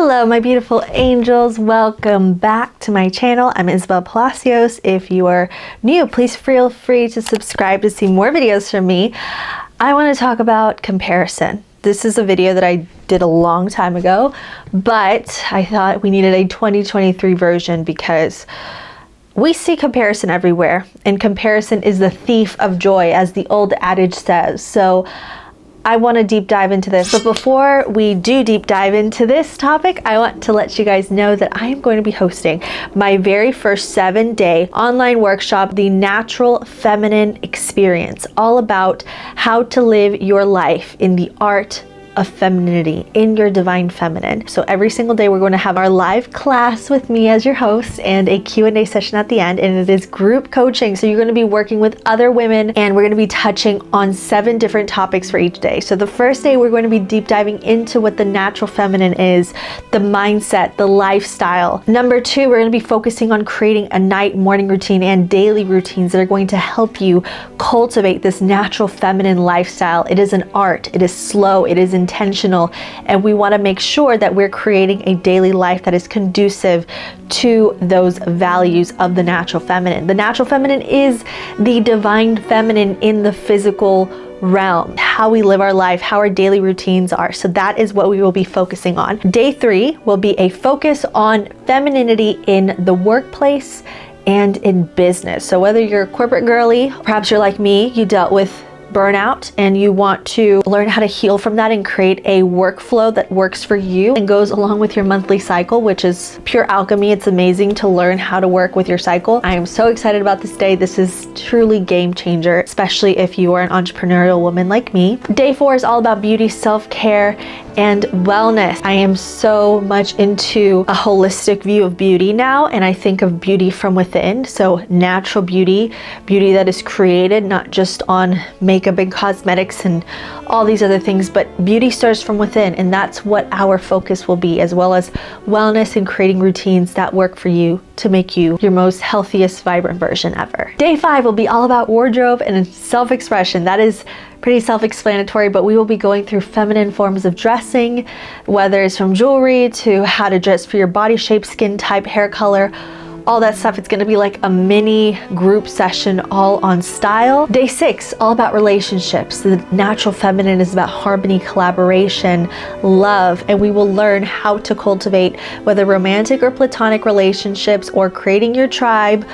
Hello, my beautiful angels. Welcome back to my channel. I'm Palacios. If you are new, please feel free to subscribe to see more videos from me. I want to talk about comparison. This is a video that I did a long time ago, but I thought we needed a 2023 version because we see comparison everywhere, and comparison is the thief of joy, as the old adage says. So I want to deep dive into this. But before we do deep dive into this topic, I want to let you guys know that I am going to be hosting my very first 7-day online workshop, The Natural Feminine Experience, all about how to live your life in the art of femininity, in your divine feminine. So every single day we're going to have our live class with me as your host and a Q&A session at the end, and it is group coaching. So you're going to be working with other women, and we're going to be touching on 7 different topics for each day. So the first day we're going to be deep diving into what the natural feminine is, the mindset, the lifestyle. Number 2, we're going to be focusing on creating a night, morning routine and daily routines that are going to help you cultivate this natural feminine lifestyle. It is an art, it is slow, it is intentional, and we want to make sure that we're creating a daily life that is conducive to those values of the natural feminine. The natural feminine is the divine feminine in the physical realm, how we live our life, how our daily routines are. So that is what we will be focusing on. Day 3 will be a focus on femininity in the workplace and in business. So whether you're a corporate girly, perhaps you're like me, you dealt with burnout and you want to learn how to heal from that and create a workflow that works for you and goes along with your monthly cycle, which is pure alchemy. It's amazing to learn how to work with your cycle. I am so excited about this day. This is truly game changer, especially if you are an entrepreneurial woman like me. Day 4 is all about beauty, self-care, and wellness. I am so much into a holistic view of beauty now, and I think of beauty from within. So natural beauty, beauty that is created not just on makeup and cosmetics and all these other things, but beauty starts from within, and that's what our focus will be, as well as wellness and creating routines that work for you to make you your most healthiest, vibrant version ever. Day 5 will be all about wardrobe and self-expression. That is pretty self-explanatory, but we will be going through feminine forms of dressing, whether it's from jewelry to how to dress for your body shape, skin type, hair color, all that stuff. It's going to be like a mini group session all on style. Day 6, all about relationships. The natural feminine is about harmony, collaboration, love, and we will learn how to cultivate whether romantic or platonic relationships or creating your tribe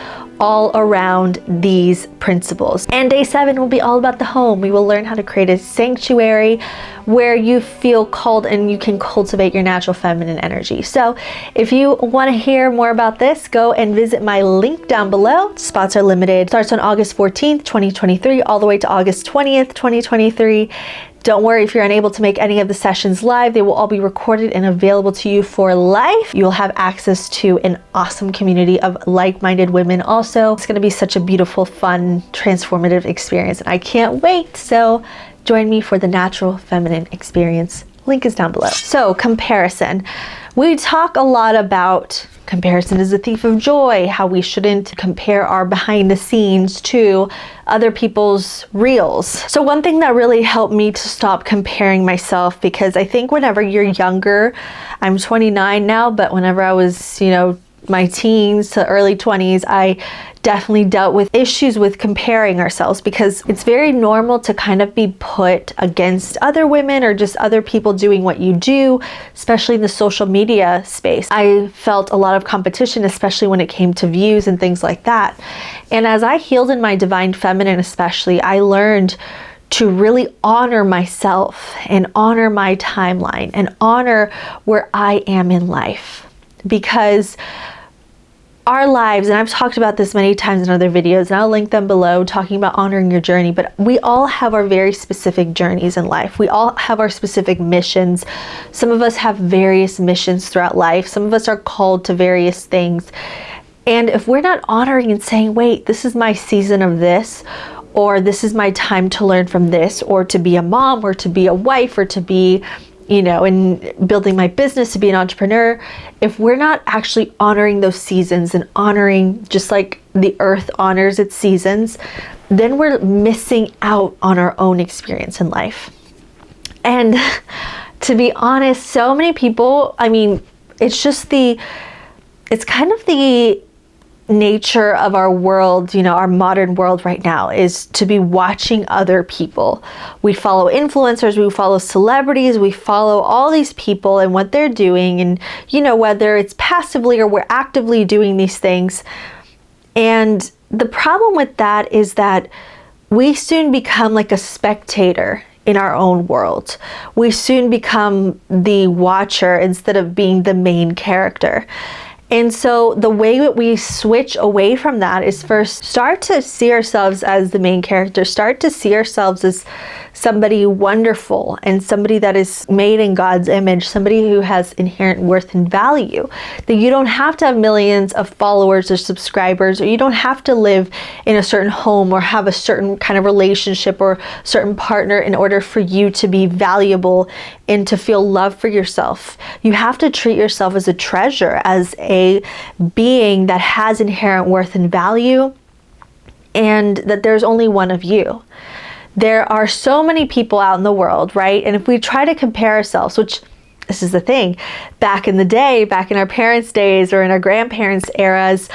all around these principles. And day 7 will be all about the home. We will learn how to create a sanctuary where you feel called and you can cultivate your natural feminine energy. So if you want to hear more about this, go and visit my link down below. Spots are limited. Starts on August 14th, 2023, all the way to August 20th, 2023. Don't worry if you're unable to make any of the sessions live. They will all be recorded and available to you for life. You'll have access to an awesome community of like-minded women also. It's going to be such a beautiful, fun, transformative experience, and I can't wait. So join me for the Natural Feminine Experience. Link is down below. So comparison. We talk a lot about comparison is a thief of joy, how we shouldn't compare our behind the scenes to other people's reels. So one thing that really helped me to stop comparing myself, because I think whenever you're younger, I'm 29 now, but whenever I was, my teens to early 20s, I definitely dealt with issues with comparing ourselves, because it's very normal to kind of be put against other women or just other people doing what you do, especially in the social media space. I felt a lot of competition, especially when it came to views and things like that. And as I healed in my divine feminine especially, I learned to really honor myself and honor my timeline and honor where I am in life. Because our lives, and I've talked about this many times in other videos, and I'll link them below, talking about honoring your journey, but we all have our very specific journeys in life. We all have our specific missions. Some of us have various missions throughout life. Some of us are called to various things. And if we're not honoring and saying, wait, this is my season of this, or this is my time to learn from this, or to be a mom, or to be a wife, or to be in building my business, to be an entrepreneur, if we're not actually honoring those seasons and honoring just like the earth honors its seasons, then we're missing out on our own experience in life. And to be honest, so many people, it's just it's kind of the nature of our world, our modern world right now, is to be watching other people. We follow influencers, we follow celebrities, we follow all these people and what they're doing, and whether it's passively or we're actively doing these things. And the problem with that is that we soon become like a spectator in our own world. We soon become the watcher instead of being the main character. And so the way that we switch away from that is first start to see ourselves as the main character, start to see ourselves as somebody wonderful and somebody that is made in God's image, somebody who has inherent worth and value. That you don't have to have millions of followers or subscribers, or you don't have to live in a certain home or have a certain kind of relationship or certain partner in order for you to be valuable and to feel love for yourself. You have to treat yourself as a treasure, as a being that has inherent worth and value, and that there's only one of you. There are so many people out in the world, right? And if we try to compare ourselves, which this is the thing, back in the day, back in our parents' days or in our grandparents' eras,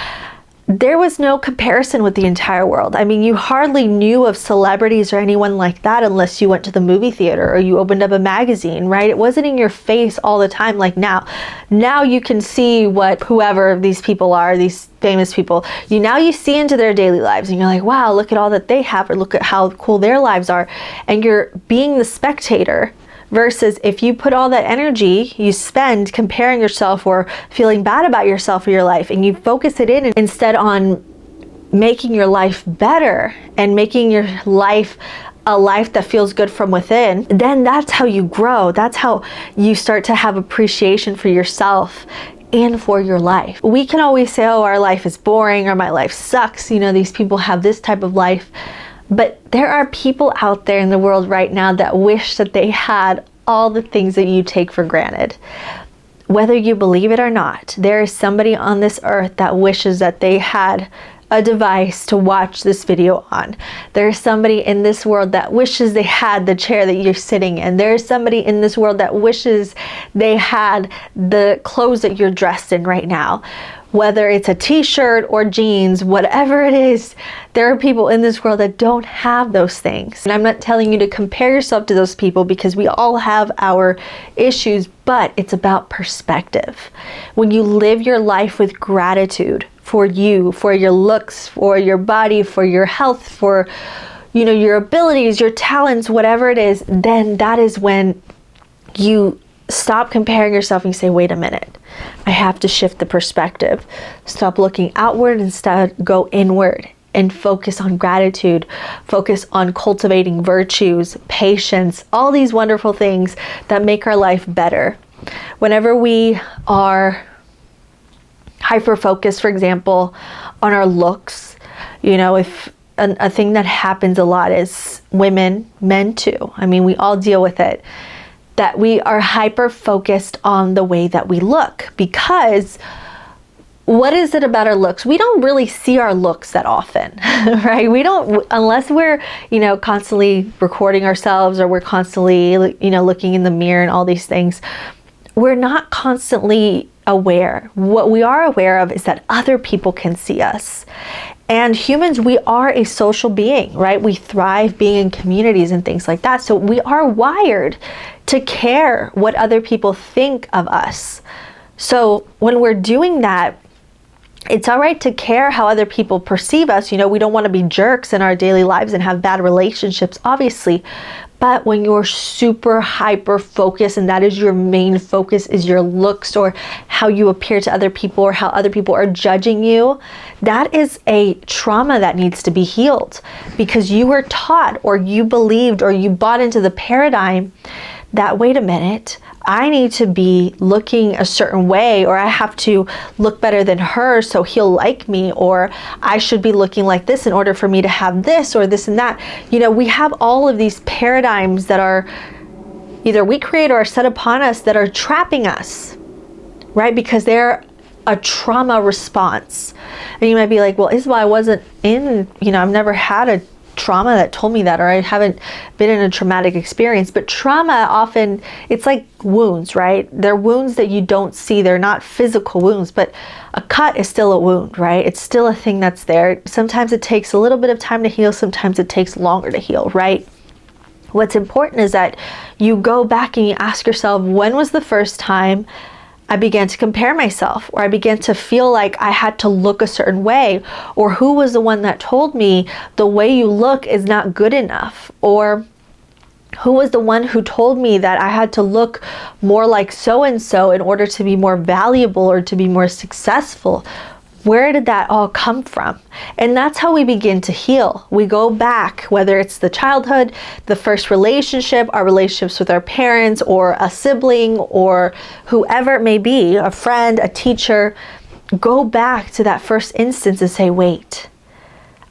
there was no comparison with the entire world. I mean, you hardly knew of celebrities or anyone like that unless you went to the movie theater or you opened up a magazine, right? It wasn't in your face all the time like now. Now you can see what whoever these people are, these famous people, now you see into their daily lives and you're like, wow, look at all that they have, or look at how cool their lives are. And you're being the spectator. Versus if you put all that energy you spend comparing yourself or feeling bad about yourself or your life, and you focus it in instead on making your life better and making your life a life that feels good from within, then that's how you grow. That's how you start to have appreciation for yourself and for your life. We can always say, oh, our life is boring, or my life sucks. These people have this type of life. But there are people out there in the world right now that wish that they had all the things that you take for granted. Whether you believe it or not, there is somebody on this earth that wishes that they had a device to watch this video on. There's somebody in this world that wishes they had the chair that you're sitting in. There's somebody in this world that wishes they had the clothes that you're dressed in right now. Whether it's a t-shirt or jeans, whatever it is, there are people in this world that don't have those things. And I'm not telling you to compare yourself to those people, because we all have our issues, but it's about perspective. When you live your life with gratitude for you, for your looks, for your body, for your health, for your abilities, your talents, whatever it is, then that is when you stop comparing yourself and you say, wait a minute, I have to shift the perspective. Stop looking outward, instead go inward and focus on gratitude, focus on cultivating virtues, patience, all these wonderful things that make our life better. Whenever we are hyper-focused, for example, on our looks, if a thing that happens a lot is women, men too, I mean, we all deal with it, that we are hyper-focused on the way that we look. Because what is it about our looks? We don't really see our looks that often, right? We don't, unless we're, constantly recording ourselves, or we're constantly, looking in the mirror and all these things. We're not constantly aware. What we are aware of is that other people can see us. And humans, we are a social being, right? We thrive being in communities and things like that. So we are wired to care what other people think of us. So when we're doing that, it's all right to care how other people perceive us. We don't want to be jerks in our daily lives and have bad relationships, obviously. But when you're super hyper focused and that is your main focus, is your looks or how you appear to other people or how other people are judging you, that is a trauma that needs to be healed, because you were taught, or you believed, or you bought into the paradigm that, wait a minute, I need to be looking a certain way, or I have to look better than her so he'll like me, or I should be looking like this in order for me to have this or this and that. We have all of these paradigms that are either we create or are set upon us that are trapping us, right? Because they're a trauma response. And you might be like, well, Isabel, I wasn't in, I've never had a trauma that told me that, or I haven't been in a traumatic experience. But trauma often, it's like wounds, right? They're wounds that you don't see. They're not physical wounds, but a cut is still a wound, right? It's still a thing that's there. Sometimes it takes a little bit of time to heal. Sometimes it takes longer to heal, right? What's important is that you go back and you ask yourself, when was the first time I began to compare myself, or I began to feel like I had to look a certain way, or who was the one that told me the way you look is not good enough, or who was the one who told me that I had to look more like so-and-so in order to be more valuable or to be more successful. Where did that all come from? And that's how we begin to heal. We go back, whether it's the childhood, the first relationship, our relationships with our parents, or a sibling, or whoever it may be, a friend, a teacher. Go back to that first instance and say, wait,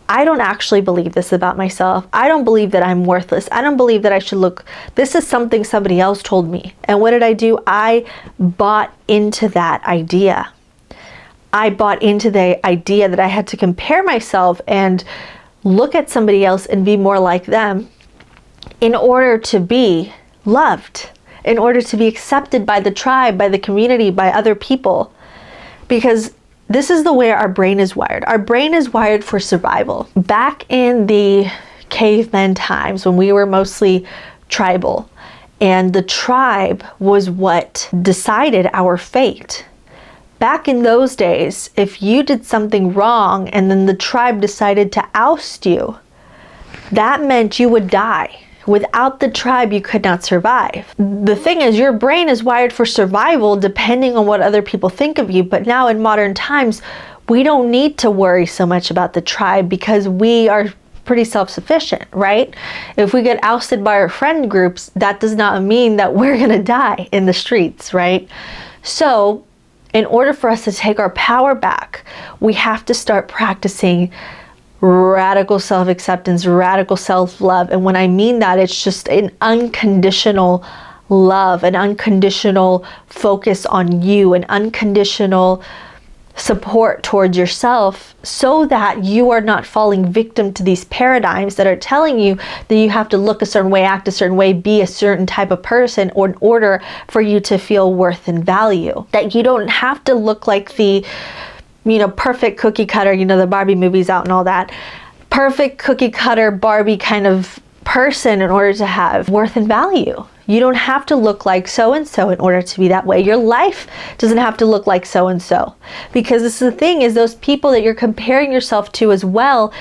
I don't actually believe this about myself. I don't believe that I'm worthless. I don't believe that I should look. This is something somebody else told me. And what did I do? I bought into that idea. I bought into the idea that I had to compare myself and look at somebody else and be more like them in order to be loved, in order to be accepted by the tribe, by the community, by other people. Because this is the way our brain is wired. Our brain is wired for survival. Back in the caveman times, when we were mostly tribal, and the tribe was what decided our fate. Back in those days, if you did something wrong and then the tribe decided to oust you, that meant you would die. Without the tribe, you could not survive. The thing is, your brain is wired for survival depending on what other people think of you. But now in modern times, we don't need to worry so much about the tribe because we are pretty self-sufficient, right? If we get ousted by our friend groups, that does not mean that we're gonna die in the streets, right? So, in order for us to take our power back, we have to start practicing radical self-acceptance, radical self-love. And when I mean that, it's just an unconditional love, an unconditional focus on you, an unconditional support towards yourself, so that you are not falling victim to these paradigms that are telling you that you have to look a certain way, act a certain way, be a certain type of person, or in order for you to feel worth and value. That you don't have to look like the, perfect cookie cutter, the Barbie movies out and all that. Perfect cookie cutter Barbie kind of person in order to have worth and value. You don't have to look like so-and-so in order to be that way. Your life doesn't have to look like so-and-so. Because this is the thing, is those people that you're comparing yourself to as well,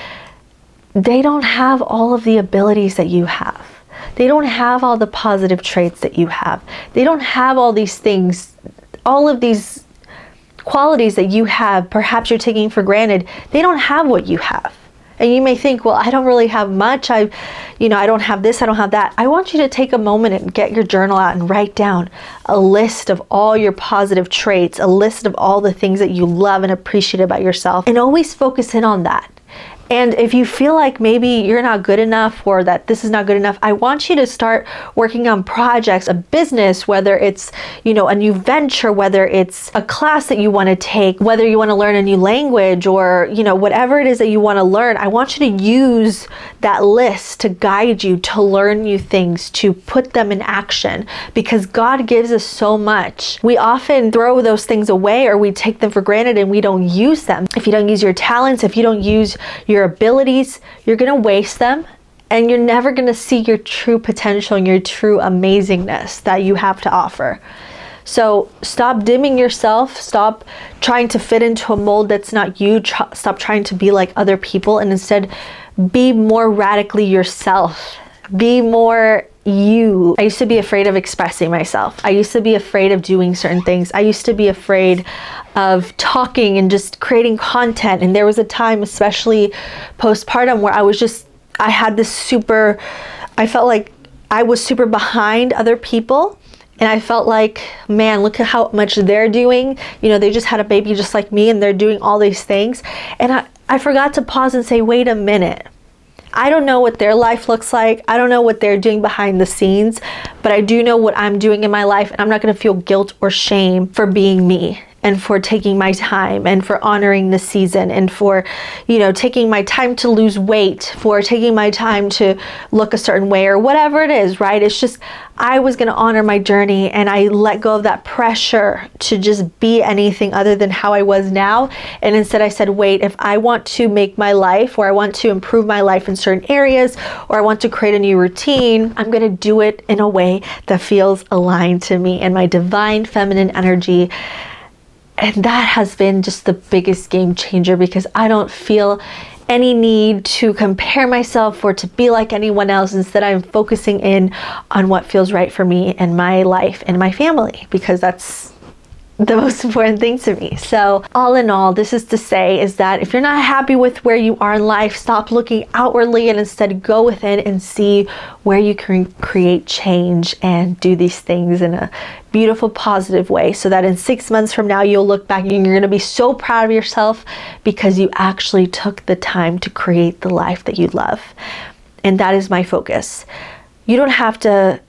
they don't have all of the abilities that you have. They don't have all the positive traits that you have. They don't have all these things, all of these qualities that you have, perhaps you're taking for granted. They don't have what you have. And you may think, well, I don't really have much. I don't have this, I don't have that. I want you to take a moment and get your journal out and write down a list of all your positive traits, a list of all the things that you love and appreciate about yourself, and always focus in on that. And if you feel like maybe you're not good enough or that this is not good enough, I want you to start working on projects, a business, whether it's, a new venture, whether it's a class that you want to take, whether you want to learn a new language or, whatever it is that you want to learn. I want you to use that list to guide you to learn new things, to put them in action, because God gives us so much. We often throw those things away or we take them for granted and we don't use them. If you don't use your talents, if you don't use your abilities, you're going to waste them, and you're never going to see your true potential and your true amazingness that you have to offer. So stop dimming yourself, stop trying to fit into a mold that's not you, stop trying to be like other people, and instead be more radically yourself. Be more you. I used to be afraid of expressing myself. I used to be afraid of doing certain things. I used to be afraid of talking and just creating content. And there was a time, especially postpartum, where I felt like I was super behind other people. And I felt like, man, look at how much they're doing. They just had a baby just like me and they're doing all these things. And I forgot to pause and say, wait a minute. I don't know what their life looks like. I don't know what they're doing behind the scenes, but I do know what I'm doing in my life, and I'm not going to feel guilt or shame for being me. and for taking my time and for honoring the season and for, you know, taking my time to lose weight, for taking my time to look a certain way or whatever it is, right? It's just, I was going to honor my journey, and I let go of that pressure to just be anything other than how I was now. And instead I said, wait, if I want to make my life, or I want to improve my life in certain areas, or I want to create a new routine, I'm going to do it in a way that feels aligned to me and my divine feminine energy. And that has been just the biggest game changer, because I don't feel any need to compare myself or to be like anyone else. Instead, I'm focusing in on what feels right for me and my life and my family, because that's the most important thing to me. So all in all, this is to say is that if you're not happy with where you are in life, stop looking outwardly and instead go within and see where you can create change and do these things in a beautiful, positive way, so that in 6 months from now, you'll look back and you're going to be so proud of yourself because you actually took the time to create the life that you love. And that is my focus. You don't have to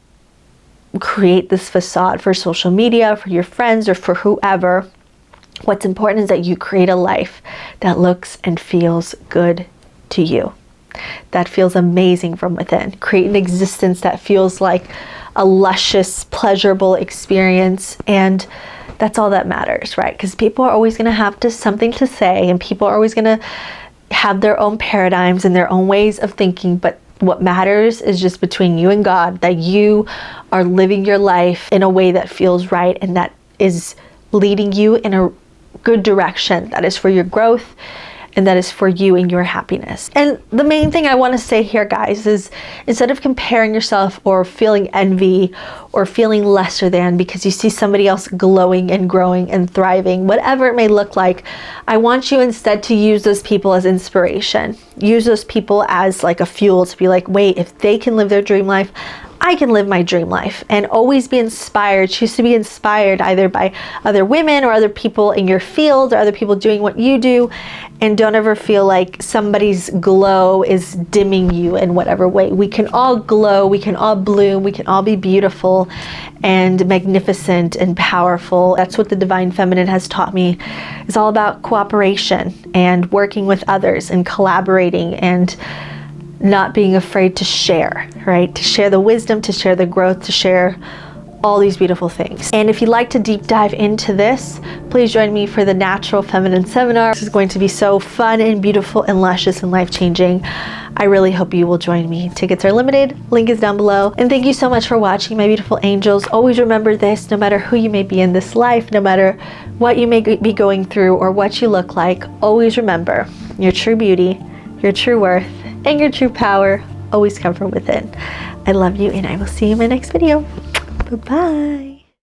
create this facade for social media, for your friends, or for whoever. What's important is that you create a life that looks and feels good to you, that feels amazing from within. Create an existence that feels like a luscious, pleasurable experience. And that's all that matters, right? Because people are always going to have something to say, and people are always going to have their own paradigms and their own ways of thinking. But what matters is just between you and God, that you are living your life in a way that feels right and that is leading you in a good direction, that is for your growth and that is for you and your happiness. And the main thing I want to say here, guys, is instead of comparing yourself or feeling envy or feeling lesser than because you see somebody else glowing and growing and thriving, whatever it may look like, I want you instead to use those people as inspiration. Use those people as like a fuel to be like, wait, if they can live their dream life, I can live my dream life. And always be inspired. Choose to be inspired either by other women or other people in your field or other people doing what you do. And don't ever feel like somebody's glow is dimming you in whatever way. We can all glow, we can all bloom, we can all be beautiful and magnificent and powerful. That's what the Divine Feminine has taught me. It's all about cooperation and working with others and collaborating and not being afraid to share, right? To share the wisdom, to share the growth, to share all these beautiful things. And if you'd like to deep dive into this, please join me for the Natural Feminine Seminar. This is going to be so fun and beautiful and luscious and life-changing. I really hope you will join me. Tickets are limited. Link is down below. And thank you so much for watching, my beautiful angels. Always remember this, no matter who you may be in this life, no matter what you may be going through or what you look like, always remember your true beauty, your true worth, and your true power always come from within. I love you, and I will see you in my next video. Bye-bye.